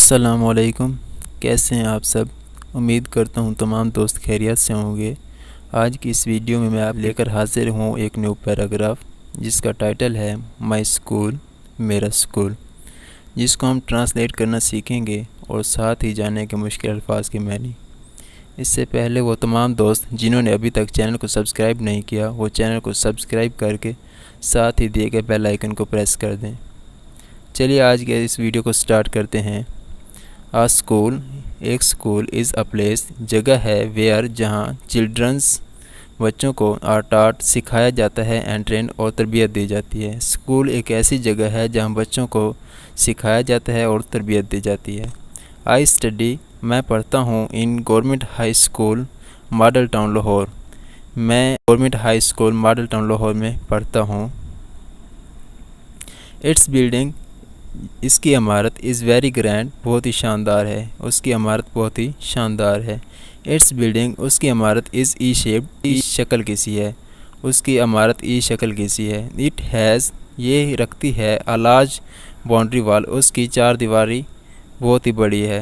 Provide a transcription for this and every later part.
अस्सलामुअलैकुम। कैसे हैं आप सब। उम्मीद करता हूँ तमाम दोस्त खैरियत से होंगे। आज की इस वीडियो में मैं आप लेकर हाजिर हूँ एक न्यू पैराग्राफ जिसका टाइटल है माई स्कूल मेरा स्कूल, जिसको हम ट्रांसलेट करना सीखेंगे और साथ ही जाने के मुश्किल अल्फाज की मैनी। इससे पहले वो तमाम दोस्त जिन्होंने अभी तक चैनल को सब्सक्राइब नहीं किया वो चैनल को सब्सक्राइब करके साथ ही दिए गए बेल आइकन को प्रेस कर दें। चलिए आज के इस वीडियो को स्टार्ट करते हैं। आ स्कूल, एक स्कूल इज़ अ प्लेस, जगह है, वेयर जहाँ चिल्ड्रंस बच्चों को आर्ट सिखाया जाता है एंड ट्रेन और तरबियत दी जाती है। स्कूल एक ऐसी जगह है जहाँ बच्चों को सिखाया जाता है और तरबियत दी जाती है। आई स्टडी, मैं पढ़ता हूँ in government high school model town Lahore, मैं government high school model town Lahore में पढ़ता हूँ। इट्स बिल्डिंग, इसकी इमारत इज़ वेरी ग्रैंड, बहुत ही शानदार है, उसकी इमारत बहुत ही शानदार है। इट्स बिल्डिंग, उसकी इमारत इज़ ई शेप्ड, ई शक्ल किसी है, उसकी इमारत ई शक्ल किसी है। इट हैज़, ये रखती है, अ लार्ज बाउंड्री वाल, उसकी चार दीवारी बहुत ही बड़ी है।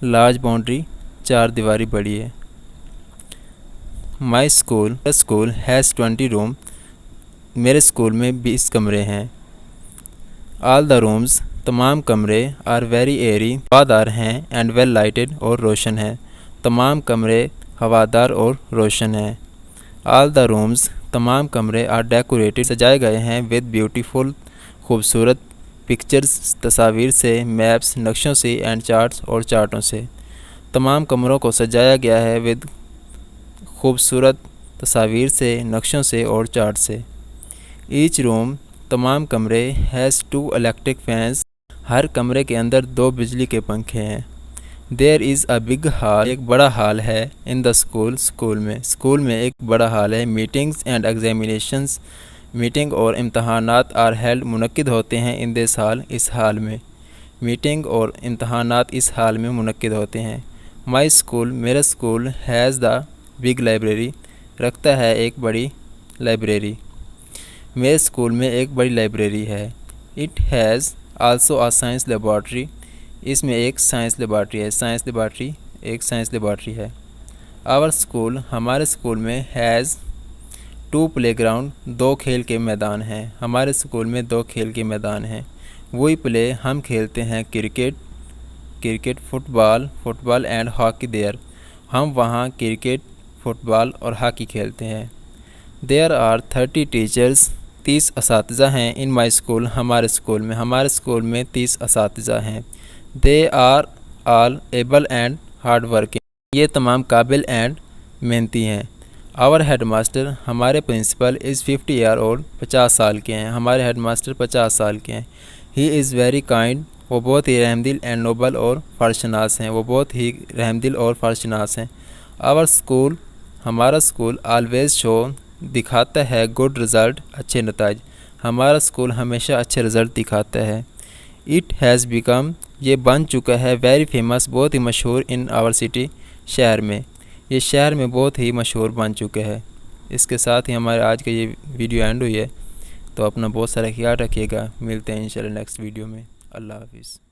लार्ज बाउंड्री, चार दीवारी बड़ी है। My school, school has 20 room, मेरे स्कूल में 20 कमरे हैं। ऑल द रूम्स, तमाम कमरे, आर वेरी एयरी, हवादार हैं, एंड वेल लाइटेड और रोशन है, तमाम कमरे हवादार और रोशन हैं। ऑल द रूम्स, तमाम कमरे, आर डेकोरेटेड, सजाए गए हैं, विद ब्यूटीफुल, खूबसूरत, पिक्चर्स, तस्वीर से, मैप्स, नक्शों से, एंड चार्ट्स और चार्टों से, तमाम कमरों को सजाया गया है विद खूबसूरत तस्वीर से, नक्शों से और चार्ट से। ईच रूम, तमाम कमरे, हैज़ 2 इलेक्ट्रिक फैंस, हर कमरे के अंदर 2 बिजली के पंखे हैं। There is a big hall, एक बड़ा हॉल है। इन द स्कूल, स्कूल में एक बड़ा हॉल है। मीटिंग्स एंड एग्जामिनेशंस, मीटिंग और इम्तहानात, आर हेल्ड, मुनक्किद होते हैं, इन दिस हॉल, इस हाल में, मीटिंग और इम्तहानात इस हाल में मुनक्किद होते हैं। माई स्कूल, मेरा school, has the big library, रखता है एक बड़ी लाइब्रेरी, मेरे स्कूल में एक बड़ी लाइब्रेरी है। It has also a science laboratory, इसमें एक साइंस लेबॉर्ट्री है, साइंस लेबॉर्ट्री, एक साइंस लेबॉर्ट्री है। आवर स्कूल, हमारे स्कूल में, हैज़ 2 प्लेग्राउंड, 2 खेल के मैदान हैं, हमारे स्कूल में 2 खेल के मैदान हैं। वही प्ले, हम खेलते हैं cricket, football and hockey there, हम वहाँ क्रिकेट, फुटबॉल और हॉकी खेलते हैं। देयर आर 30 टीचर्स, 30 असातिज़ा हैं। इन माई स्कूल, हमारे स्कूल में 30 असातिज़ा हैं। They are all able and hard working, ये तमाम काबिल एंड मेहनती हैं। आवर हेड मास्टर, हमारे प्रिंसिपल, इज़ 50 ईयर ओल्ड, 50 साल के हैं, हमारे हेड मास्टर 50 साल के हैं। ही इज़ वेरी काइंड, वो बहुत ही रहमदिल, एंड नोबल और फारशनास हैं, वो बहुत ही रहमदिल और फारशनास हैं। आवर स्कूल, हमारा स्कूल, ऑलवेज शो, दिखाता है, गुड रिज़ल्ट, अच्छे नताज, हमारा स्कूल हमेशा अच्छे रिज़ल्ट दिखाता है। इट हैज़ बिकम, ये बन चुका है, वेरी फेमस, बहुत ही मशहूर, इन आवर सिटी, शहर में, ये शहर में बहुत ही मशहूर बन चुका है। इसके साथ ही हमारे आज का ये वीडियो एंड हुई है। तो अपना बहुत सारा ख्याल रखिएगा, मिलते हैं इंशाल्लाह नेक्स्ट वीडियो में। अल्लाह हाफिज़।